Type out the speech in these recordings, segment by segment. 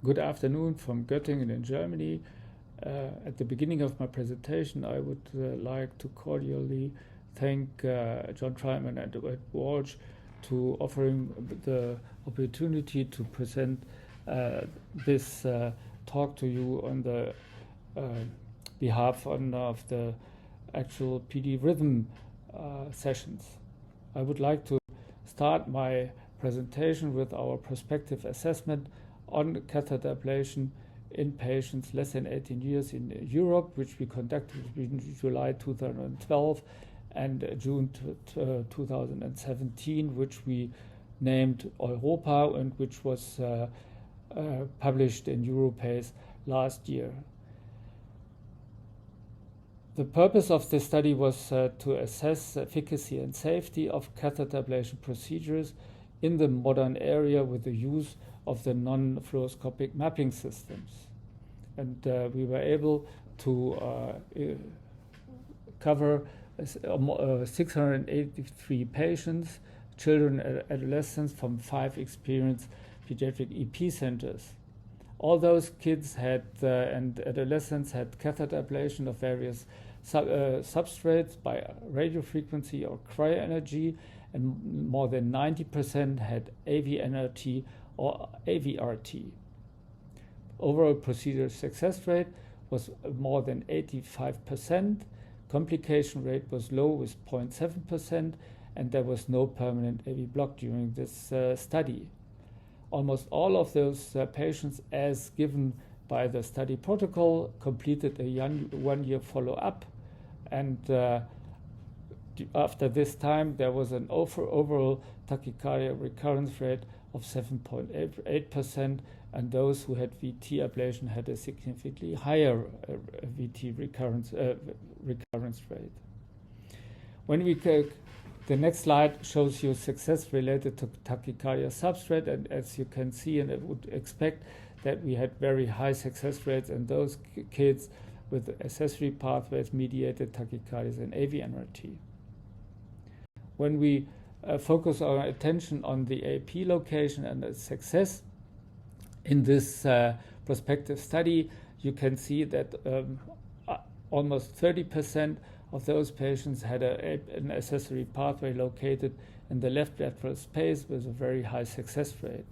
Good afternoon from Göttingen in Germany. At the beginning of my presentation, I would like to cordially thank John Treiman and Ed Walsh to offering the opportunity to present this talk to you on the behalf of the actual PD rhythm sessions. I would like to start my presentation with our prospective assessment on catheter ablation in patients less than 18 years in Europe, which we conducted between July 2012 and June 2017, which we named Europa and which was published in Europa last year. The purpose of this study was to assess efficacy and safety of catheter ablation procedures in the modern era with the use of the non-fluoroscopic mapping systems. And we were able to cover 683 patients, children and adolescents from 5 experienced pediatric EP centers. All those kids had and adolescents had catheter ablation of various substrates by radiofrequency or cryo-energy, and more than 90% had AV-NRT or AVRT. Overall procedure success rate was more than 85%. Complication rate was low with 0.7%, and there was no permanent AV block during this study. Almost all of those patients, as given by the study protocol, completed a 1-year follow-up, and after this time there was an overall tachycardia recurrence rate of 7.8%, and those who had VT ablation had a significantly higher VT recurrence rate. When we the next slide shows you success related to tachycardia substrate, and as you can see, and I would expect that we had very high success rates in those kids with accessory pathways mediated tachycardias and AV-NRT. When we focus our attention on the AP location and the success in this prospective study, you can see that almost 30% of those patients had an accessory pathway located in the left lateral space with a very high success rate.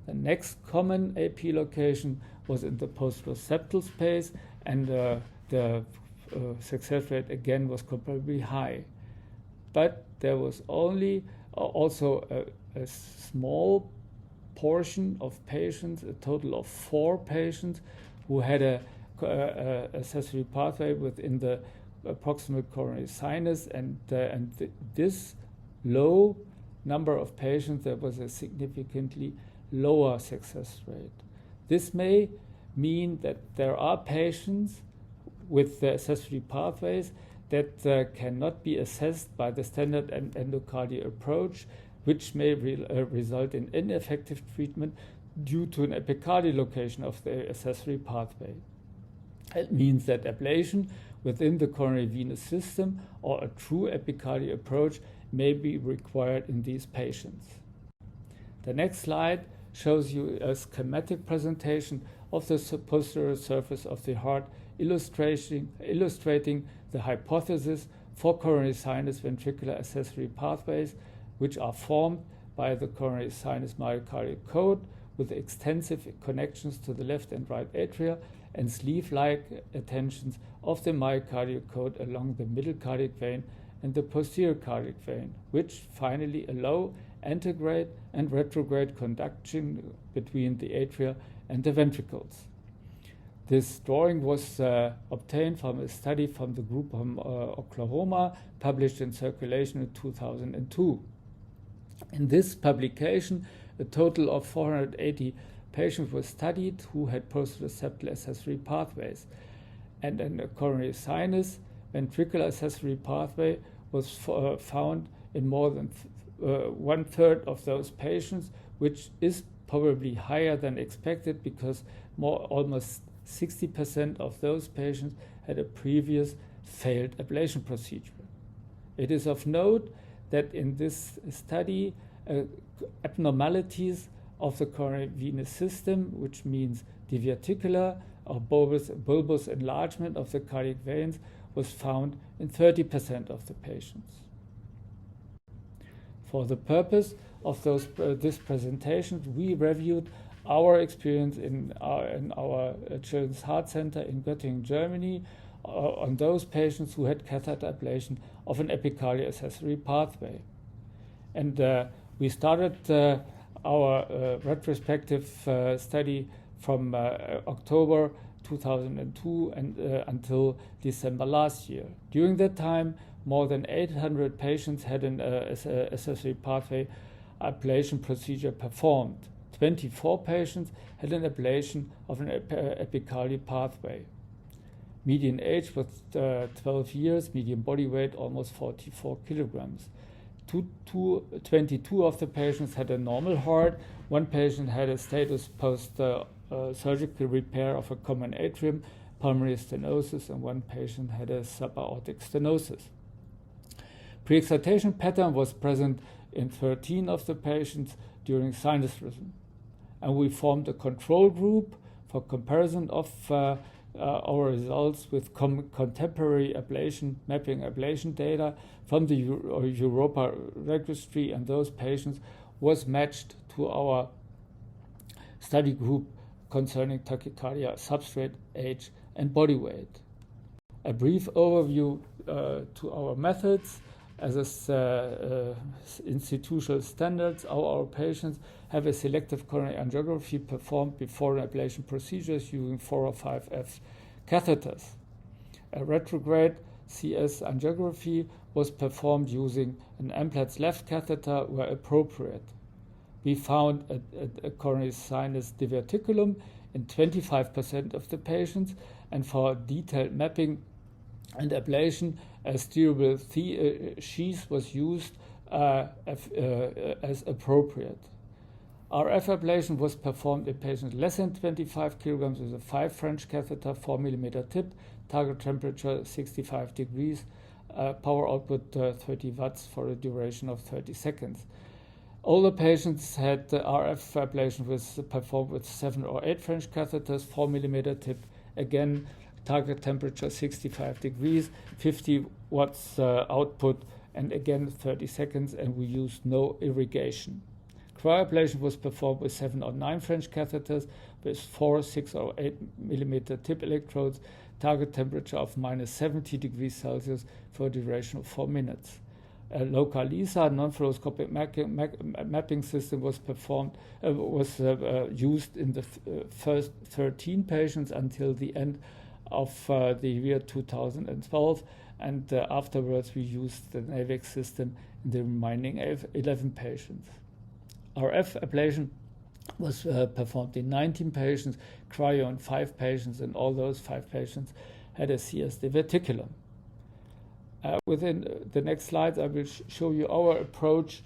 The next common AP location was in the post-septal space, and the success rate again was comparably high. But there was only also a small portion of patients, a total of 4 patients, who had a accessory pathway within the proximal coronary sinus, and this low number of patients, there was a significantly lower success rate. This may mean that there are patients with the accessory pathways that cannot be assessed by the standard endocardial approach, which may result in ineffective treatment due to an epicardial location of the accessory pathway. It means that ablation within the coronary venous system or a true epicardial approach may be required in these patients. The next slide shows you a schematic presentation of the posterior surface of the heart, illustrating the hypothesis for coronary sinus ventricular accessory pathways, which are formed by the coronary sinus myocardial code with extensive connections to the left and right atria and sleeve-like attentions of the myocardial code along the middle cardiac vein and the posterior cardiac vein, which finally allow antegrade and retrograde conduction between the atria and the ventricles. This drawing was obtained from a study from the group from Oklahoma, published in Circulation in 2002. In this publication, a total of 480 patients were studied who had post-receptal accessory pathways, and in a coronary sinus ventricular accessory pathway was found in more than 1/3 of those patients, which is probably higher than expected because almost 60% of those patients had a previous failed ablation procedure. It is of note that in this study, abnormalities of the coronary venous system, which means diverticular or bulbous enlargement of the cardiac veins, was found in 30% of the patients. For the purpose of this presentation, we reviewed our experience in our Children's Heart Center in Göttingen, Germany, on those patients who had catheter ablation of an epicardial accessory pathway. And we started our retrospective study from October 2002 and until December last year. During that time, more than 800 patients had an accessory pathway ablation procedure performed. 24 patients had an ablation of an epicardial pathway. Median age was 12 years, median body weight almost 44 kilograms. 22 of the patients had a normal heart. One patient had a status post-surgical repair of a common atrium, pulmonary stenosis, and one patient had a subaortic stenosis. Pre-excitation pattern was present in 13 of the patients during sinus rhythm. And we formed a control group for comparison of our results with contemporary mapping ablation data from the Europa registry, and those patients was matched to our study group concerning tachycardia, substrate, age, and body weight. A brief overview to our methods. As institutional standards, our patients have a selective coronary angiography performed before an ablation procedures using 4 or 5F catheters. A retrograde CS angiography was performed using an Amplatz left catheter where appropriate. We found a coronary sinus diverticulum in 25% of the patients, and for detailed mapping and ablation, a steerable sheath was used as appropriate. RF ablation was performed in patients less than 25 kilograms with a 5 French catheter, 4 millimeter tip, target temperature 65 degrees, power output 30 watts for a duration of 30 seconds. Older patients had RF ablation was performed with 7 or 8 French catheters, 4 millimeter tip, again target temperature 65 degrees, 50 watts output, and again 30 seconds, and we used no irrigation. Cryoablation was performed with 7 or 9 French catheters with 4, 6, or 8 millimeter tip electrodes, target temperature of minus 70 degrees Celsius for a duration of 4 minutes. A local LISA non-fluoroscopic mapping system was used in the first 13 patients until the end of the year 2012, and afterwards we used the NAVEX system in the remaining 11 patients. RF ablation was performed in 19 patients, cryo in 5 patients, and all those 5 patients had a CS diverticulum. Within the next slides, I will show you our approach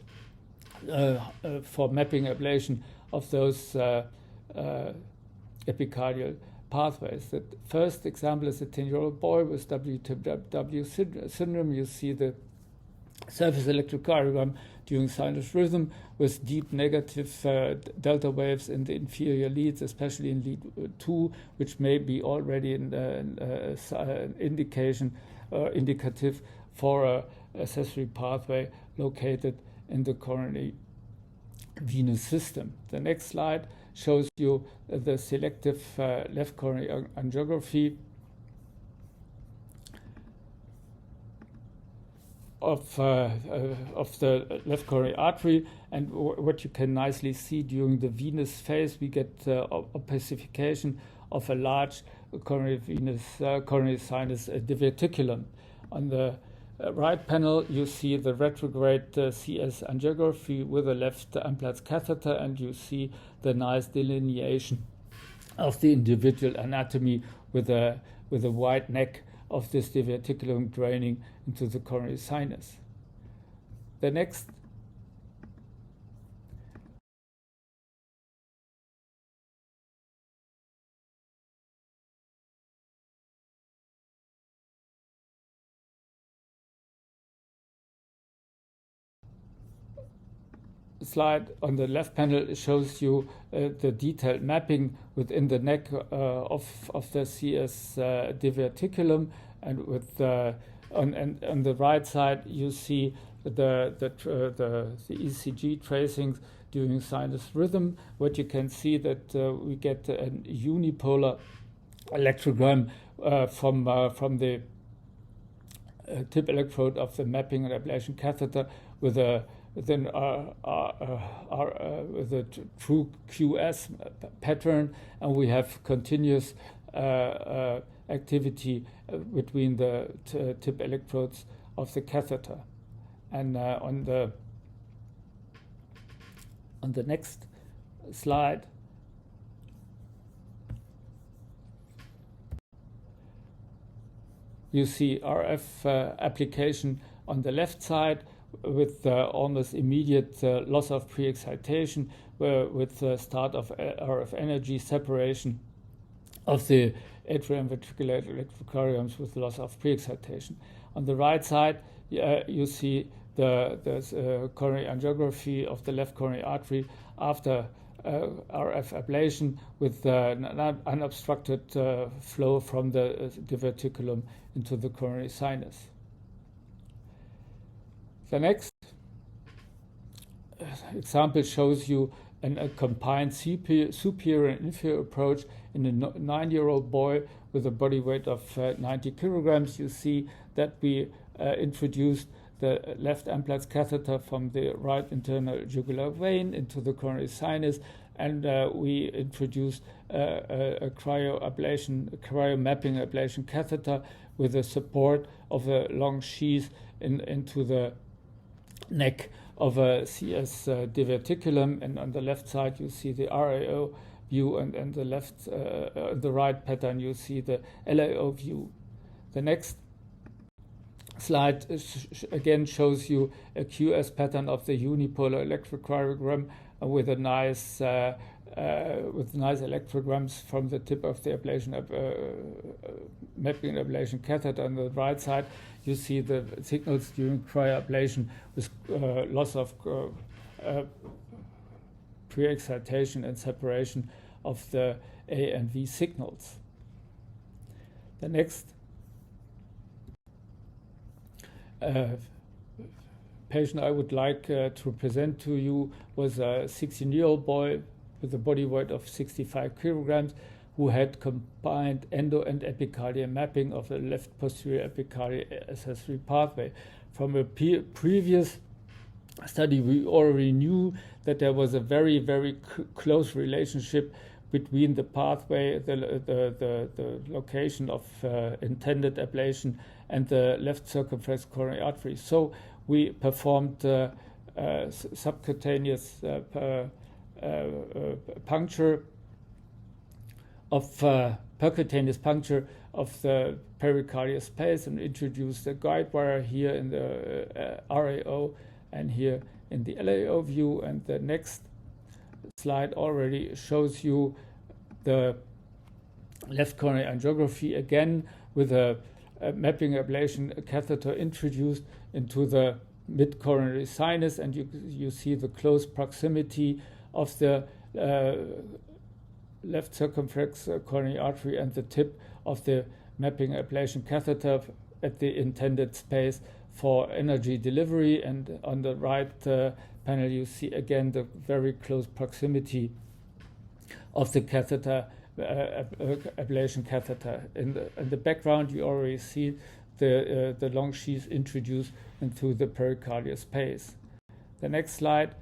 for mapping ablation of those epicardial pathways. The first example is a 10-year-old boy with WPW syndrome. You see the surface electrocardiogram during sinus rhythm with deep negative delta waves in the inferior leads, especially in lead 2, which may be already an indicative for an accessory pathway located in the coronary venous system. The next slide shows you the selective left coronary angiography of the left coronary artery, and what you can nicely see during the venous phase, we get opacification of a large coronary sinus diverticulum. On the right panel, you see the retrograde CS angiography with a left Amplatz catheter, and you see the nice delineation of the individual anatomy with a wide neck of this diverticulum draining into the coronary sinus. The next slide on the left panel shows you the detailed mapping within the neck of the CS diverticulum, and with on the right side you see the ECG tracings during sinus rhythm. What you can see that we get a unipolar electrogram from the tip electrode of the mapping and ablation catheter with a true QS pattern, and we have continuous activity between the tip electrodes of the catheter. And on the next slide, you see RF application on the left side with almost immediate loss of pre-excitation, with the start of RF energy separation of the atrial and ventricular electrocardiograms with loss of pre-excitation. On the right side, you see the coronary angiography of the left coronary artery after RF ablation with unobstructed flow from the diverticulum into the coronary sinus. The next example shows you a combined superior and inferior approach in a 9-year-old boy with a body weight of 90 kilograms. You see that we introduced the left Amplatz catheter from the right internal jugular vein into the coronary sinus, and we introduced a cryo-mapping ablation catheter with the support of a long sheath into the neck of a CS diverticulum. And on the left side you see the RAO view, and on the left, the right pattern, you see the LAO view. The next slide again shows you a QS pattern of the unipolar electrocardiogram with nice electrograms from the tip of the ablation mapping ablation catheter. On the right side, you see the signals during cryoablation with loss of pre-excitation and separation of the A and V signals. The next patient I would like to present to you was a 16-year-old boy with a body weight of 65 kilograms who had combined endo and epicardial mapping of the left posterior epicardial accessory pathway. From a previous study, we already knew that there was a very, very close relationship between the pathway, the location of intended ablation, and the left circumflex coronary artery. So we performed subcutaneous puncture of percutaneous puncture of the pericardial space and introduced a guide wire here in the RAO and here in the LAO view. And the next slide already shows you the left coronary angiography again with a mapping ablation catheter introduced into the mid-coronary sinus, and you see the close proximity of the left circumflex coronary artery and the tip of the mapping ablation catheter at the intended space for energy delivery. And on the right panel you see again the very close proximity of the catheter, ablation catheter. In the background you already see the long sheath introduced into the pericardial space. The next slide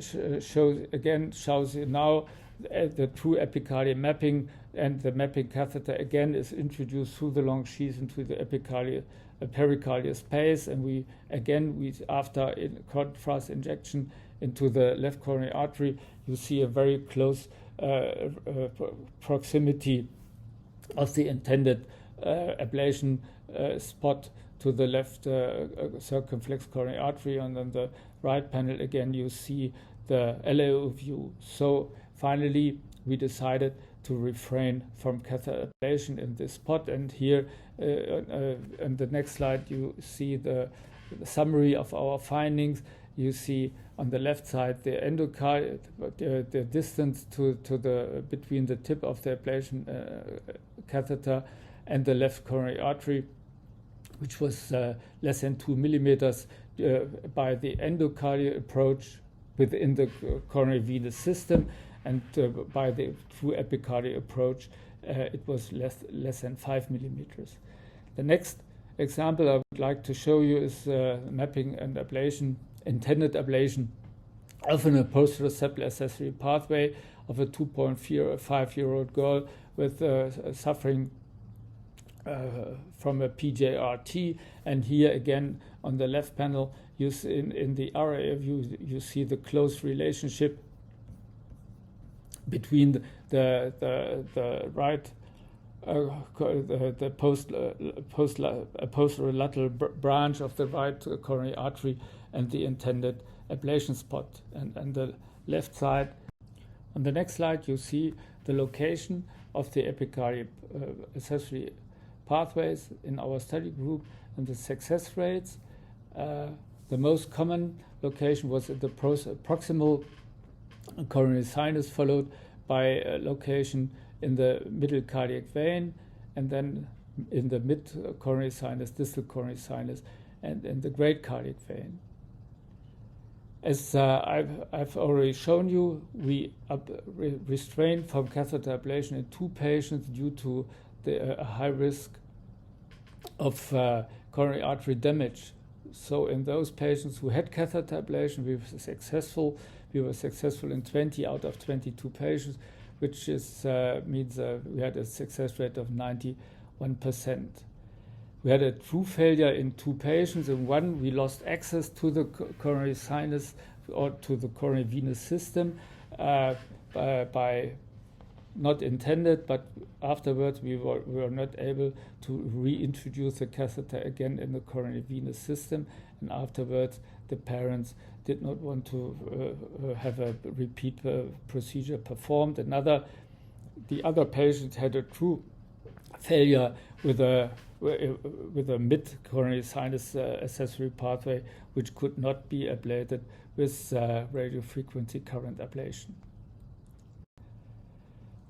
shows you now the true epicardial mapping, and the mapping catheter again is introduced through the long sheath into the pericardial space, and we after contrast injection into the left coronary artery, you see a very close proximity of the intended ablation spot to the left circumflex coronary artery, and on the right panel again you see the LAO view. So finally we decided to refrain from catheter ablation in this spot, and here on the next slide you see the summary of our findings. you see on the left side the endocardial, the distance to the between the tip of the ablation catheter and the left coronary artery, which was less than 2 millimeters by the endocardial approach within the coronary venous system, and by the true epicardial approach, it was less than 5 millimeters. The next example I would like to show you is mapping an ablation, intended ablation of an post-receptor accessory pathway of a 2.5-year-old girl with suffering from a PJRT. And here again on the left panel, you see in the RA view, you see the close relationship between the right the posterolateral branch of the right coronary artery and the intended ablation spot. And the left side. On the next slide, you see the location of the epicardial accessory pathways in our study group and the success rates. The most common location was at the proximal coronary sinus, followed by a location in the middle cardiac vein, and then in the mid coronary sinus, distal coronary sinus, and in the great cardiac vein. As I've already shown you, we restrained from catheter ablation in 2 patients due to the high risk of coronary artery damage. So in those patients who had catheter ablation, we were successful. We were successful in 20 out of 22 patients, which is means we had a success rate of 91%. We had a true failure in 2 patients. In one, we lost access to the coronary sinus or to the coronary venous system by not intended, but afterwards we were not able to reintroduce the catheter again in the coronary venous system, and afterwards the parents did not want to have a repeat procedure performed. The other patient had a true failure with a mid coronary sinus accessory pathway, which could not be ablated with radiofrequency current ablation.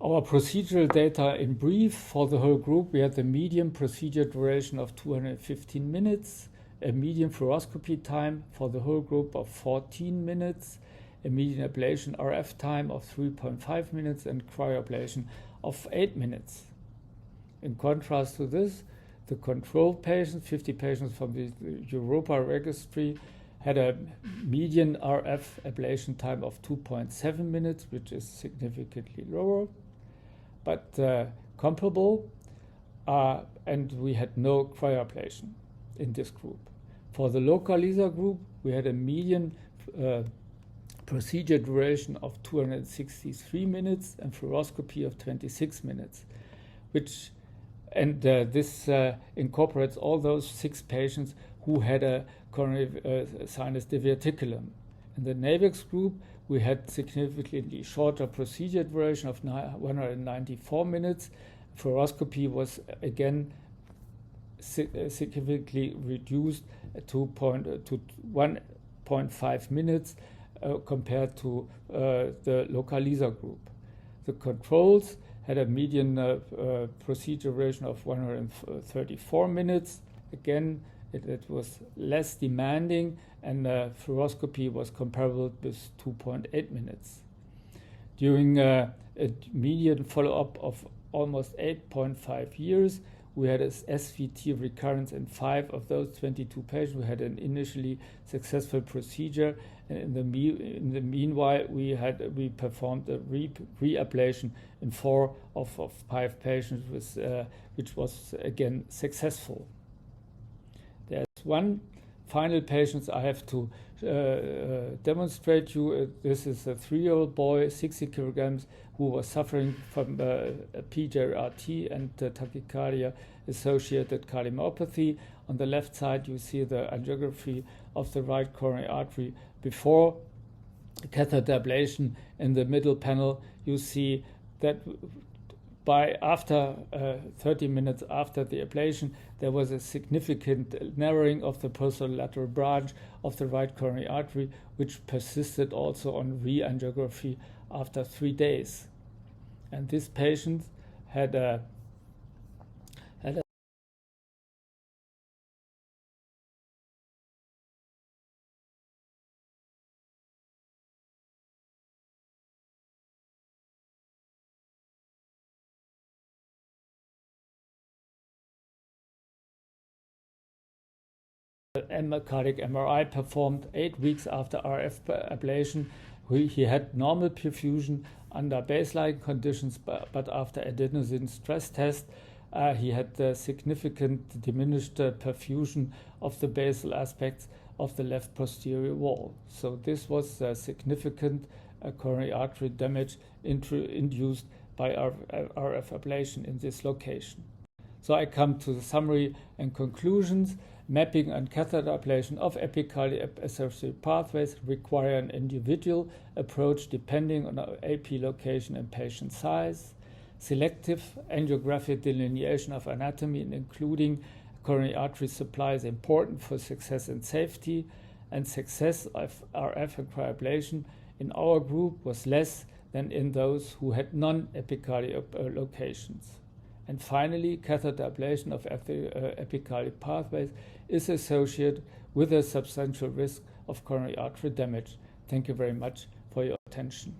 Our procedural data in brief: for the whole group, we had the median procedure duration of 215 minutes, a median fluoroscopy time for the whole group of 14 minutes, a median ablation RF time of 3.5 minutes, and cryoablation of 8 minutes. In contrast to this, the control patients, 50 patients from the Europa registry, had a median RF ablation time of 2.7 minutes, which is significantly lower, but comparable, and we had no cryoablation in this group. For the localizer group, we had a median procedure duration of 263 minutes and fluoroscopy of 26 minutes, this incorporates all those 6 patients who had a coronary sinus diverticulum. In the NAVEX group, we had significantly shorter procedure duration of 194 minutes. Fluoroscopy was again significantly reduced to 1.5 minutes compared to the localizer group. The controls had a median procedure duration of 134 minutes. Again, it was less demanding, and fluoroscopy was comparable with 2.8 minutes. During a median follow-up of almost 8.5 years, we had an SVT recurrence in 5 of those 22 patients. We had an initially successful procedure, and in the meanwhile, we performed a reablation in 4 of 5 patients, which was again successful. There's one final patient I have to demonstrate you. This is a 3-year-old boy, 60 kilograms, who was suffering from a PJRT and tachycardia associated cardiomyopathy. On the left side, you see the angiography of the right coronary artery before catheter ablation. In the middle panel, you see that after 30 minutes after the ablation, there was a significant narrowing of the posterolateral branch of the right coronary artery, which persisted also on re-angiography after 3 days. And this patient had a cardiac MRI performed 8 weeks after RF ablation. He had normal perfusion under baseline conditions, but after adenosine stress test, he had significant diminished perfusion of the basal aspects of the left posterior wall. So this was significant coronary artery damage induced by RF ablation in this location. So I come to the summary and conclusions. Mapping and catheter ablation of epicardial accessory pathways require an individual approach depending on AP location and patient size. Selective angiographic delineation of anatomy, including coronary artery supply, is important for success and safety, and success of RF and cryoablation in our group was less than in those who had non-epicardial locations. And finally, catheter ablation of epicardial pathways is associated with a substantial risk of coronary artery damage. Thank you very much for your attention.